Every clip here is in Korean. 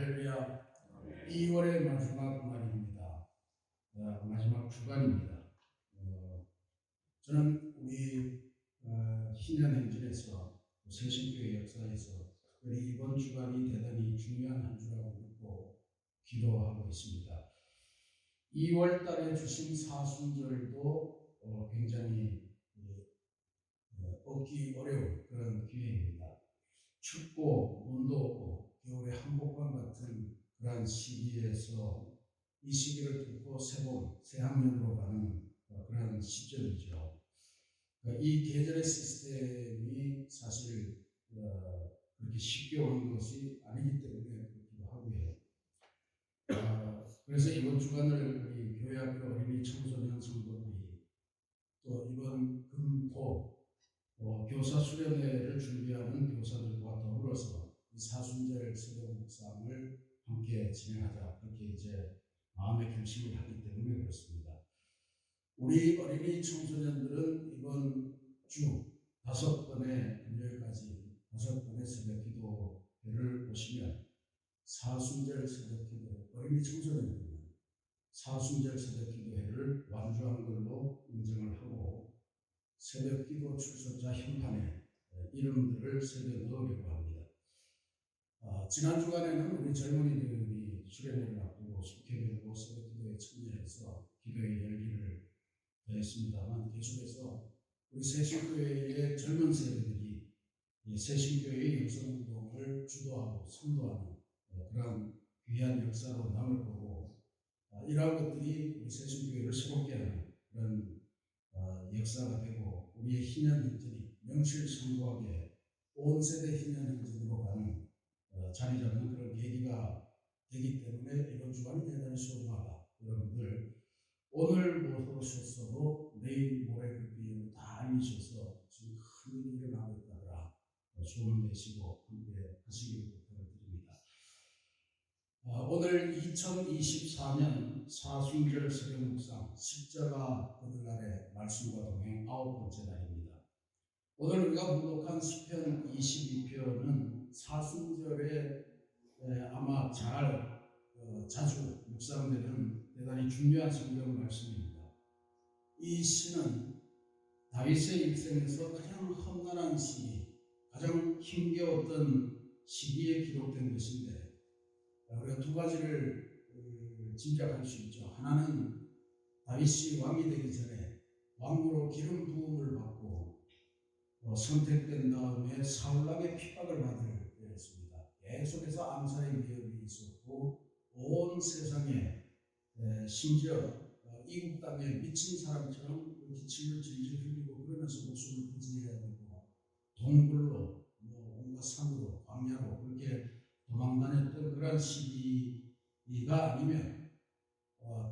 할렐루야. 2월의 마지막 날입니다. 마지막 주간입니다. 저는 우리 신년행진에서 새신교회 역사에서 특별히 이번 주간이 대단히 중요한 한 주라고 믿고 기도하고 있습니다. 2월 달에 주신 사순절도 굉장히 얻기 어려운 그런 기회입니다. 춥고 온도 없고 겨울의 한복판 같은 그러한 시기에서 이 시기를 뚫고 새학년으로 가는 그런 시절이죠. 이 계절의 시스템이 사실 그렇게 쉽게 오는 것이 아니기 때문에 그렇기도 하고요. 그래서 이번 주간을 우리 교회학교 어린이 청소년 성도들이 또 이번 금토 교사 수련회를 준비하는 교사들과 더불어서 이 사순절 새벽 묵상을 함께 진행하자, 그렇게 이제 마음의 결심을 하기 때문에 그렇습니다. 우리 어린이 청소년들은 이번 주 5번의 금요일까지 5번의 새벽 기도회를 보시면 사순절 새벽 기도회, 어린이 청소년들은 사순절 새벽 기도회를 완주한 걸로 인정을 하고 새벽 기도 출석자 현판에 이름들을 새겨 넣으려고 합니다. 지난 주간에는 우리 젊은이들이 수련회를 앞두고 속회별로 새벽 기도에 참여해서 기도의 열기를 더했습니다만, 계속해서 우리 새신교회의 젊은 세대들이 새신교회의 영성운동을 주도하고 선도하는 그런 귀한 역사로 남을 거고, 이러한 것들이 우리 새신교회를 새롭게 하는 그런 역사가 되고 우리의 희년 행진이 명실상부하게 온 세대 희년 행진으로 가는 자리 잡는 그런 계기가 되기 때문에 이번 주간이 대단히 소중하다. 여러분들 오늘 못 오셨어도 내일 모레 그렇게 다 알리셔서 지금 큰 일이 일어나고 있다더라 소문 내시고 함께 하시기를 부탁을 드립니다. 오늘 2024년 사순절 새벽 묵상 십자가 오늘날의 말씀과 동행 9번째 날입니다. 오늘 우리가 묵독한 시편 22편은 사순절에 아마 자주 묵상되는 대단히 중요한 성경 말씀입니다. 이 시는 다윗의 일생에서 가장 험난한 시기, 가장 힘겨웠던 시기에 기록된 것인데, 우리가 두 가지를 짐작할 수 있죠. 하나는 다윗이 왕이 되기 전에 왕으로 기름 부음을 받고 선택된 다음에 사울왕의 핍박을 받을 때였습니다. 계속해서 암살의 위협이 있었고 온 세상에 심지어 이국 땅에 미친 사람처럼 기침을 질질 흘리고 그러면서 목숨을 부지해야 되고 동굴로 온갖 산으로 광야로 그렇게 도망다녔던 그런 시기가 아니면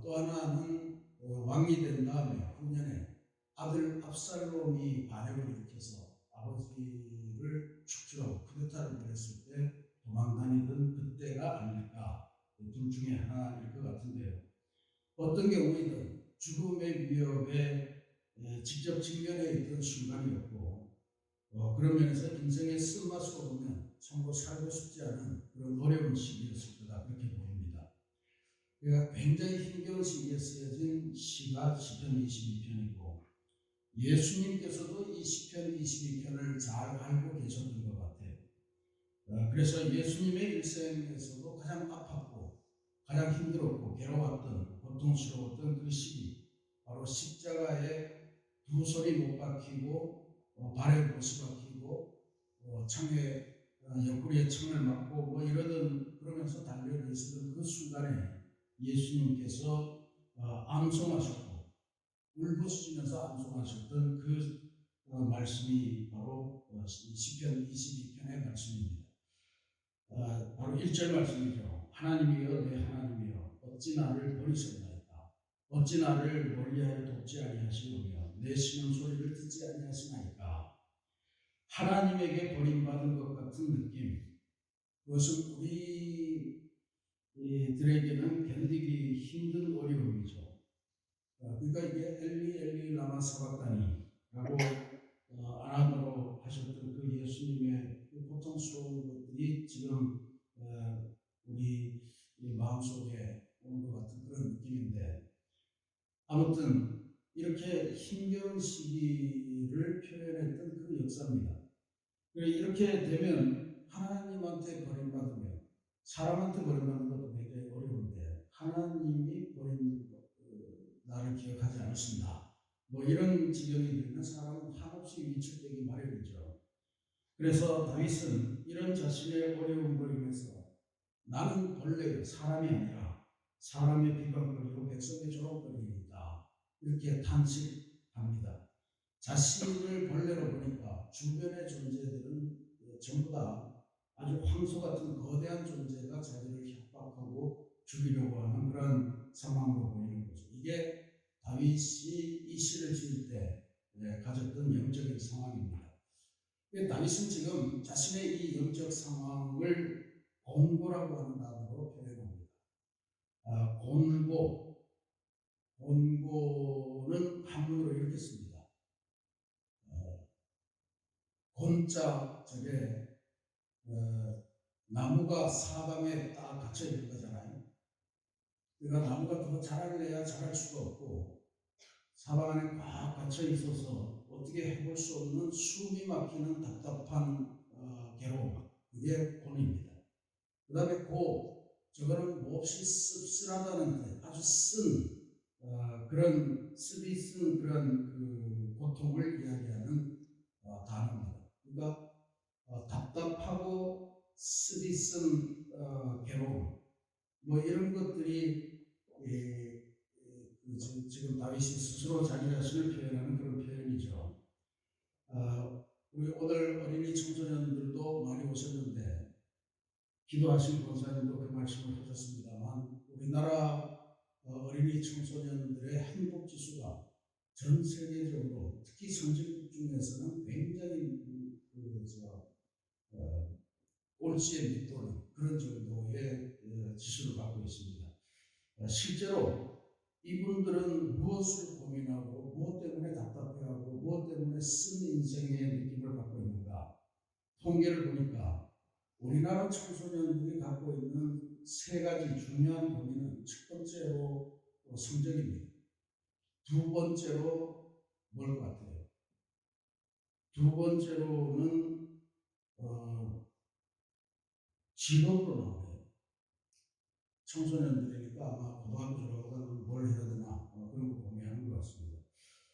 또 하나는 왕이 된 다음에 후년에 아들 압살롬이 반역을 일으켜서 아버지를 축출하고 쿠데타를 벌였을 때 도망다니던 그때가 아닐까, 둘 중에 하나일 것 같은데요. 어떤 경우이든 죽음의 위협에 직접 직면해 있던 순간이었고 그런 면에서 인생의 쓴맛으로 보면 참으로 살고 싶지 않은 그런 어려운 시기였을 거다, 그렇게 보입니다. 그러니까 굉장히 힘겨운 시기에 쓰여진 시가 시편 22편이고 예수님께서도 이 시편 22편을 잘 알고 계셨던 것 같아요. 그래서 예수님의 일생에서도 가장 아팠고 가장 힘들었고 괴로웠던 고통스러웠던 그 시기, 바로 십자가에 두 손이 못 박히고 발에 못이 박히고 창에 옆구리에 창을 맞고 이러던 그러면서 달려 계시던 그 순간에 예수님께서 암송하셨고 울부짖으면서 암송하셨던 그 말씀이 바로 시편 22편의 말씀입니다. 바로 1절 말씀이죠. 하나님이여 내 하나님이여 어찌 나를 버리셨나이까. 어찌 나를 멀리하여 돕지 아니하시오며 내 신음 소리를 듣지 아니하시나이까. 하나님에게 버림받은 것 같은 느낌, 그것은 우리들에게는 견디기 힘든 어려움이죠. 그러니까 이게 엘리 엘리 라마 사박다니라고 아나더로 하셨던 그 예수님의 그 고통스러운 것들이 지금 우리 마음속에 오는 것 같은 그런 느낌인데, 아무튼 이렇게 힘겨운 시기를 표현했던 그 역사입니다. 이렇게 되면 하나님한테 버림받으면 사람한테 버림받는 것도 굉장히 어려운데 하나님이 버린 나를 기억하지 않으신다. 뭐 이런 지경이 되면 사람은 한없이 위축되기 마련이죠. 그래서 다윗은 이런 자신의 어려움을 인해서 나는 본래 사람이 아니라 사람의 비방거리로 백성의 조롱거리이다. 이렇게 탄식합니다. 자신을 본래로 보니까 주변의 존재들은 전부 다 아주 황소 같은 거대한 존재가 자기를 협박하고 죽이려고 하는 그런 상황으로 보이는 거죠. 이게 다윗이 이 시를 지을 때 가졌던 영적인 상황입니다. 다윗은 지금 자신의 이 영적 상황을 곤고라고 하는 단어로 표현합니다. 곤고는 한문으로 이렇게 씁니다. 곤자 저게 나무가 사방에 딱 갇혀 있는 거잖아요. 그러니까 나무가 더 자라려야 자랄 수가 없고 사방 안에 꽉 갇혀 있어서 어떻게 해볼 수 없는 숨이 막히는 답답한 괴로움, 그게 곤입니다. 그 다음에 저거는 몹시 씁쓸하다는 데 아주 쓴 그런 씁이 쓴 그런 그 고통을 이야기하는 단어입니다. 그러니까 답답하고 씁이 쓴 괴로움, 뭐 이런 것들이 지금 다윗이 스스로 자기 자신을 표현하는 그런 표현이죠. 우리 오늘 어린이 청소년들도 많이 오셨는데 기도하신 권사님도 그 말씀을 하셨습니다만 우리나라 어린이 청소년들의 행복 지수가 전 세계적으로 특히 선진국 중에서는 굉장히 올지에 밑도는 그런 정도의 지수를 갖고 있습니다. 실제로 이분들은 무엇을 고민하고 무엇 때문에 답답해하고 무엇 때문에 쓴 인생의 느낌을 갖고 있는가? 통계를 보니까 우리나라 청소년들이 갖고 있는 세 가지 중요한 고민은 첫 번째로 성적입니다. 두 번째로 뭘 것 같아요? 두 번째로는 직업으로 나와요. 청소년들이니까 아마 고등학교 졸업하면 뭘 해야 되나 그런 거 고민하는 것 같습니다.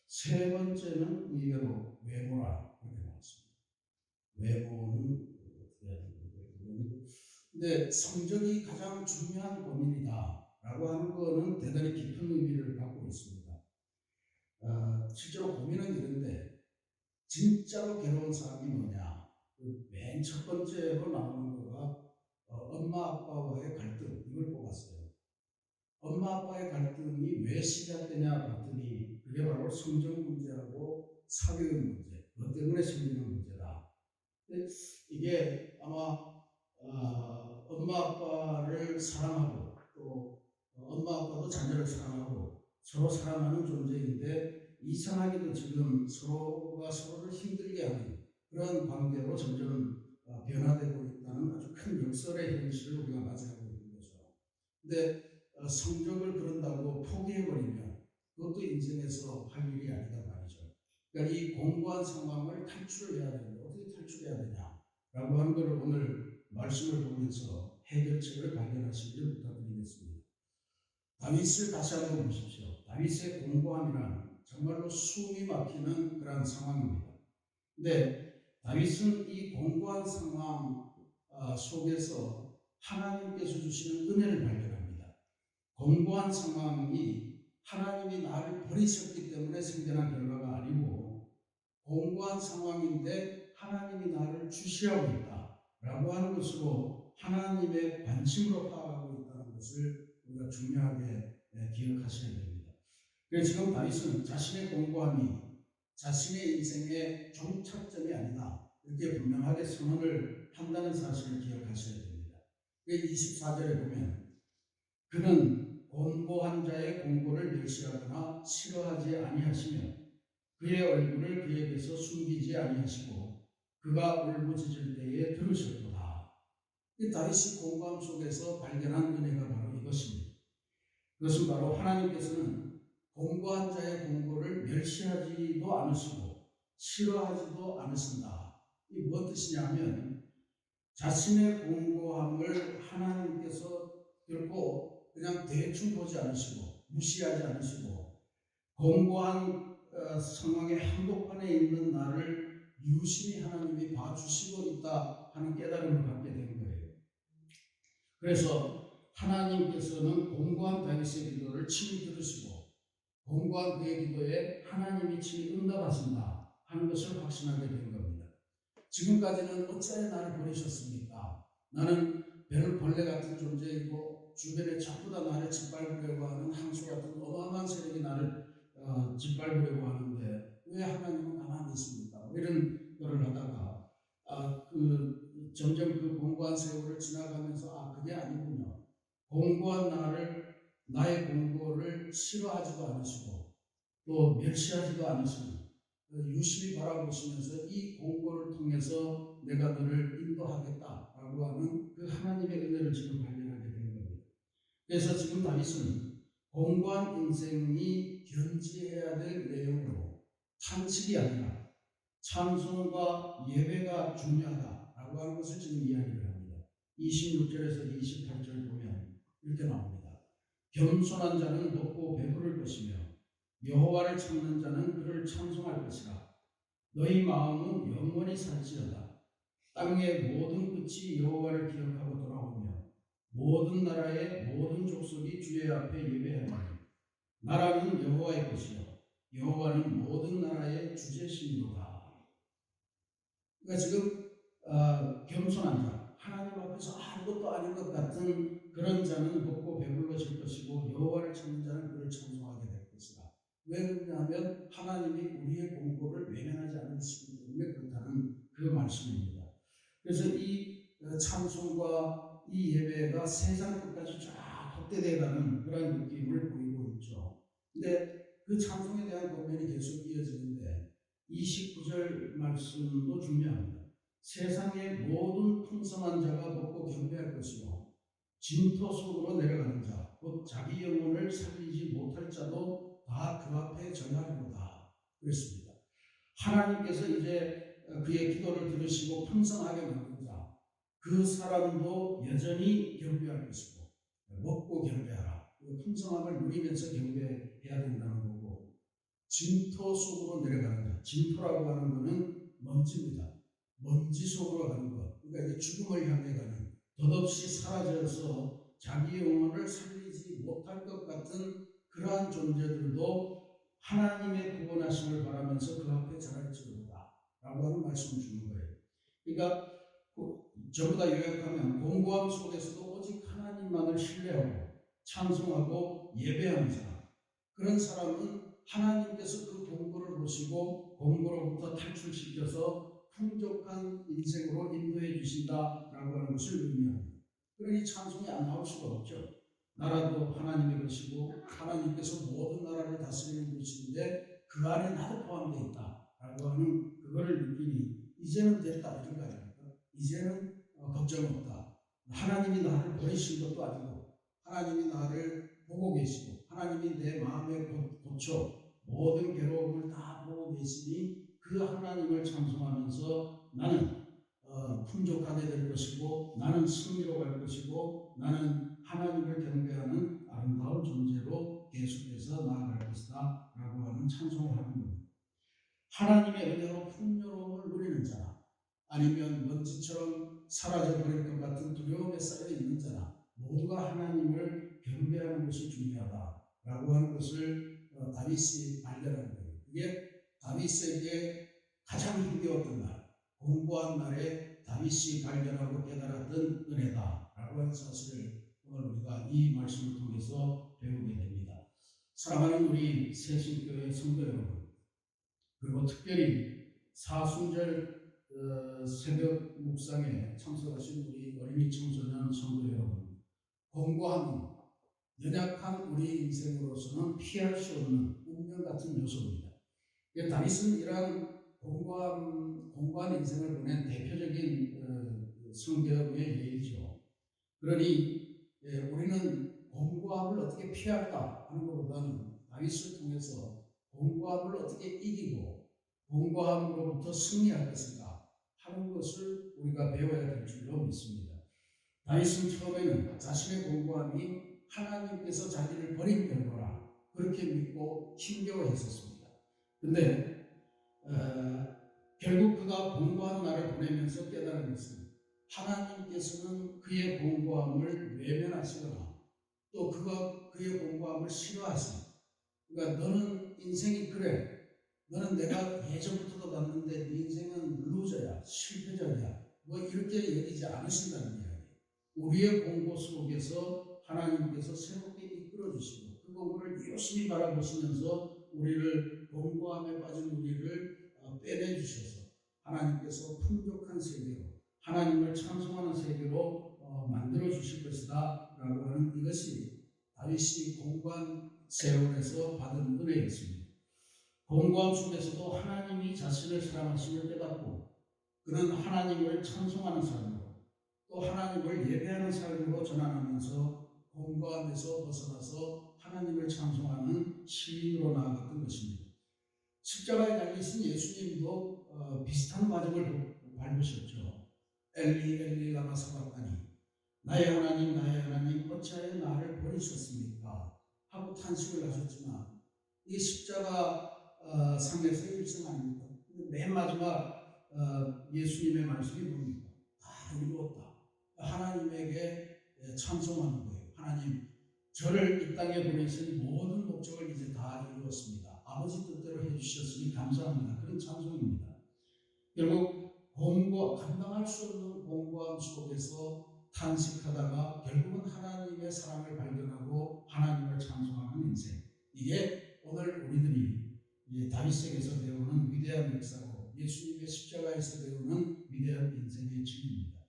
세 번째는 의외로 외모라 그렇게 나왔습니다. 외모는 어떻게 해야 되는데 근데 성적이 가장 중요한 고민이다라고 하는 거는 대단히 깊은 의미를 갖고 있습니다. 실제로 고민은 이런데 진짜로 괴로운 사람이 뭐냐? 맨 첫 번째로 나오는 거가 엄마 아빠와의 갈등, 이걸 뽑았어요. 엄마 아빠의 갈등이 왜 시작되냐 봤더니 그게 바로 성적 문제하고 사교육 문제, 그것 때문에 생기는 문제다. 이게 아마 엄마 아빠를 사랑하고 또 엄마 아빠도 자녀를 사랑하고 서로 사랑하는 존재인데 이상하게도 지금 서로가 서로를 힘들게 하는 그런 관계로 점점 변화되고 있다는 아주 큰 역설의 현실을 우리가 맞이하고 있는 거죠. 근데 성적을 그런다고 포기해버리면 그것도 인생에서 할 일이 아니다 말이죠. 그러니까 이 공고한 상황을 탈출을 해야 되는데 어떻게 탈출해야 되냐라고 하는 것을 오늘 말씀을 보면서 해결책을 발견하시기를 부탁드리겠습니다. 다윗을 다시 한번 보십시오. 다윗의 공고함이란 정말로 숨이 막히는 그런 상황입니다. 근데 다윗은 이 공고한 상황 속에서 하나님께서 주시는 은혜를 발견합니다. 공고한 상황이 하나님이 나를 버리셨기 때문에 생겨난 결과가 아니고 공고한 상황인데 하나님이 나를 주시하고 있다라고 하는 것으로 하나님의 관심으로 파악하고 있다는 것을 우리가 중요하게 기억하셔야 됩니다. 그래서 지금 다윗은 자신의 공고함이 자신의 인생의 종착점이 아니다, 이렇게 분명하게 선언을 한다는 사실을 기억하셔야 됩니다. 24절에 보면 그는 곤고한 자의 공고를 멸시하거나 싫어하지 아니하시며 그의 얼굴을 그에게서 숨기지 아니하시고 그가 울부짖을 때에 들으셨도다. 이 다윗이 공고함 속에서 발견한 은혜가 바로 이것입니다. 그것은 바로 하나님께서는 공고한 자의 공고를 멸시하지도 않으시고 싫어하지도 않으신다. 이 무엇 뜻이냐면 자신의 공고함을 하나님께서 결코 그냥 대충 보지 않으시고 무시하지 않으시고 공고한 상황의 한복판에 있는 나를 유심히 하나님이 봐주시고 있다 하는 깨달음을 갖게 된 거예요. 그래서 하나님께서는 공고한 다윗의 기도를 친히 들으시고 공고한 그의 기도에 하나님이 친히 응답하신다 하는 것을 확신하게 된 겁니다. 지금까지는 어찌하여 나를 버리셨습니까? 나는 벌레 같은 존재이고 주변에 전부 다 나를 짓밟으려고 하는 항소 같은 어마어마한 세력이 나를 짓밟으려고 하는데 왜 하나님은 가만히 있습니까? 이런 거를 하다가 점점 그 공고한 세월을 지나가면서 그게 아니군요. 공고한 나의 공고를 싫어하지도 않으시고 또 멸시하지도 않으시고 유심히 바라보시면서 이 공고를 통해서 내가 너를 인도하겠다라고 하는 그 하나님의 은혜를 지금 발견하게 된 겁니다. 그래서 지금 다윗은 공고한 인생이 견지해야 될 내용으로 탄식이 아니라 찬송과 예배가 중요하다라고 하는 것을 지금 이야기를 합니다. 26절에서 28절 보면 이렇게 나옵니다. 겸손한 자는 먹고 배부를 것이며 여호와를 찾는 자는 그를 찬송할 것이라. 너희 마음은 영원히 살지어다. 땅의 모든 끝이 여호와를 기억하고 돌아오며 모든 나라의 모든 족속이 주의 앞에 예배하리니 나라는 여호와의 것이요 여호와는 모든 나라의 주제시이로다. 그러니까 지금 겸손한 자, 하나님 앞에서 아무것도 아닌 것 같은 그런 자는 먹고 배불러질 것이고 여호와를 찾는 자는 그를 찬송하게 될 것이다. 왜 그러냐면 하나님이 우리의 공고를 외면하지 않으시기 때문에 그렇다는 그 말씀입니다. 그래서 이 찬송과 이 예배가 세상 끝까지 쫙 확대되어가는 그런 느낌을 보이고 있죠. 근데 그 찬송에 대한 권면이 계속 이어지는데 29절 말씀도 중요합니다. 세상의 모든 풍성한 자가 먹고 경배할 것이요 진토 속으로 내려가는 자, 곧 자기 영혼을 살리지 못할 자도 다 그 앞에 절하리로다. 그랬습니다. 하나님께서 이제 그의 기도를 들으시고 풍성하게 만든 자, 그 사람도 여전히 경배할 것이고 먹고 경배하라. 풍성함을 누리면서 경배해야 된다는 거고 진토 속으로 내려가는 자, 진토라고 하는 것은 먼지입니다. 먼지 속으로 가는 것, 그러니까 이제 죽음을 향해 가는 덧없이 사라져서 자기 영혼을 살리지 못할 것 같은 그러한 존재들도 하나님의 구원하심을 바라면서 그 앞에 절할지어다 라고 하는 말씀을 주는 거예요. 그러니까 전부 다 요약하면 공고함 속에서도 오직 하나님만을 신뢰하고 찬송하고 예배하는 사람, 그런 사람은 하나님께서 그 공고를 보시고 공고로부터 탈출시켜서 풍족한 인생으로 인도해 주신다라고 하는 것을 의미합니다. 그러니 찬송이 안 나올 수가 없죠. 나라도 하나님의 것이고 하나님께서 모든 나라를 다스리는 것인데 그 안에 나도 포함되어 있다라고 하는 그거를 느끼니 이제는 됐다 이런 거 아닙니까? 이제는 걱정 없다. 하나님이 나를 버리신 것도 아니고 하나님이 나를 보고 계시고 하나님이 내 마음의 고초 모든 괴로움을 다 보고 계시니 그 하나님을 찬송하면서 나는 풍족하게 될 것이고 나는 승리로 갈 것이고 나는 하나님을 경배하는 아름다운 존재로 계속해서 나아갈 것이다 라고 하는 찬송을 하는 겁니다. 하나님의 은혜로 풍요로움을 누리는 자나 아니면 먼지처럼 사라져버릴 것 같은 두려움에 쌓여 있는 자나 모두가 하나님을 경배하는 것이 중요하다라고 하는 것을 다윗이 발견한 거예요. 그게 다윗에게 가장 힘겨웠던 날, 공고한 날에 다윗이 발견하고 깨달았던 은혜다라고 하는 사실을 오늘 우리가 이 말씀을 통해서 배우게 됩니다. 사랑하는 우리 새신교회 성도 여러분, 그리고 특별히 사순절 새벽 묵상에 참석하신 우리 어린이 청소년 성도 여러분, 공고함은 연약한 우리 인생으로서는 피할 수 없는 운명 같은 요소입니다. 다윗은 이러한 공고한 인생을 보낸 대표적인 성경의 예이죠. 그러니 우리는 공고함을 어떻게 피할까 하는 것보다는 다윗을 통해서 공고함을 어떻게 이기고 공고함으로부터 승리할 것인가 하는 것을 우리가 배워야 될 줄로 믿습니다. 다윗은 처음에는 자신의 공고함이 하나님께서 자기를 버린 결과라 그렇게 믿고 힘겨워했었습니다. 그런데 결국 그가 공고한 날을 보내면서 깨달은 것은 하나님께서는 그의 공고함을 외면하시거나 또 그가 그의 공고함을 싫어하십니다. 그러니까 너는 인생이 그래. 너는 내가 예전부터도 봤는데 네 인생은 루저야, 실패자야. 뭐 이렇게 여기지 않으신다는 이야기. 우리의 공고 속에서 하나님께서 새롭게 이끌어 주시고 그 공고를 열심히 바라보시면서 우리를 공고함에 빠진 우리를 빼내 주셔서 하나님께서 풍족한 세계로 하나님을 찬송하는 세계로 만들어 주실 것이다 라고 하는 이것이 다윗이 공고한 세월에서 받은 은혜였습니다. 공고함 속에서도 하나님이 자신을 사랑하심을 깨닫고 그는 하나님을 찬송하는 삶으로 또 하나님을 예배하는 삶으로 전환하면서 공고함에서 벗어나서 하나님을 찬송하는 시인으로 나아갔던 것입니다. 십자가에 달리신 예수님도 비슷한 과정을 밟으셨죠. 엘리 엘리 라마 사박다니 나의 하나님 어찌하여 나를 버리셨습니까 하고 탄식을 하셨지만 이 십자가 상에서 일생 아닙니까? 맨 마지막 예수님의 말씀이 뭡니까? 다 이루었다. 하나님에게 찬송하는 거예요. 하나님 저를 이 땅에 보내신 모든 목적을 이제 다 이루었습니다. 아버지 뜻대로 해주셨으니 감사합니다. 그런 찬송입니다. 결국 감당할 수 없는 공고함 속에서 탄식하다가 결국은 하나님의 사랑을 발견하고 하나님을 찬송하는 인생. 이게 오늘 우리들이 다윗에게서 배우는 위대한 역사고 예수님의 십자가에서 배우는 위대한 인생의 진리입니다.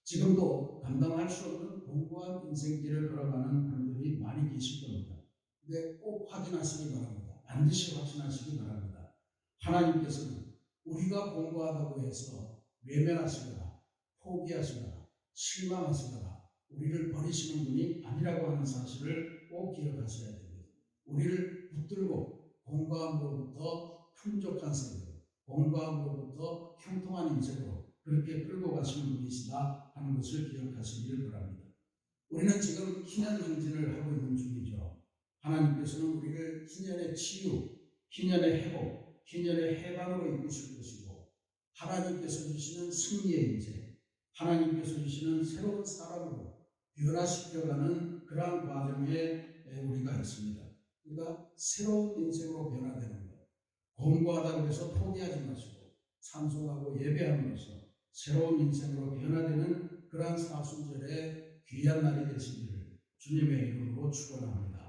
지금도 감당할 수 없는 공고한 인생길을 걸어가는 분들이 많이 계실 겁니다. 근데 꼭 확인하시기 바랍니다. 반드시 확신하시기 바랍니다. 하나님께서는 우리가 공고하다고 해서 외면하시거나 포기하시거나 실망하시거나 우리를 버리시는 분이 아니라고 하는 사실을 꼭 기억하셔야 됩니다. 우리를 붙들고 공고함으로부터 풍족한 세계로 공고함으로부터 형통한 인생으로 그렇게 끌고 가시는 분이시다 하는 것을 기억하시길 바랍니다. 우리는 지금 희년 행진을 하고 있는 중이죠. 하나님께서는 우리를 희년의 치유, 희년의 회복, 희년의 해방으로 이끄실 것이고 하나님께서 주시는 승리의 인생, 하나님께서 주시는 새로운 사람으로 변화시켜가는 그러한 과정에 우리가 있습니다. 그러니까 새로운 인생으로 변화되는 것, 공고하다고 해서 포기하지 마시고 찬송하고 예배함으로써 새로운 인생으로 변화되는 그러한 사순절의 귀한 날이 되시기를 주님의 이름으로 축원합니다.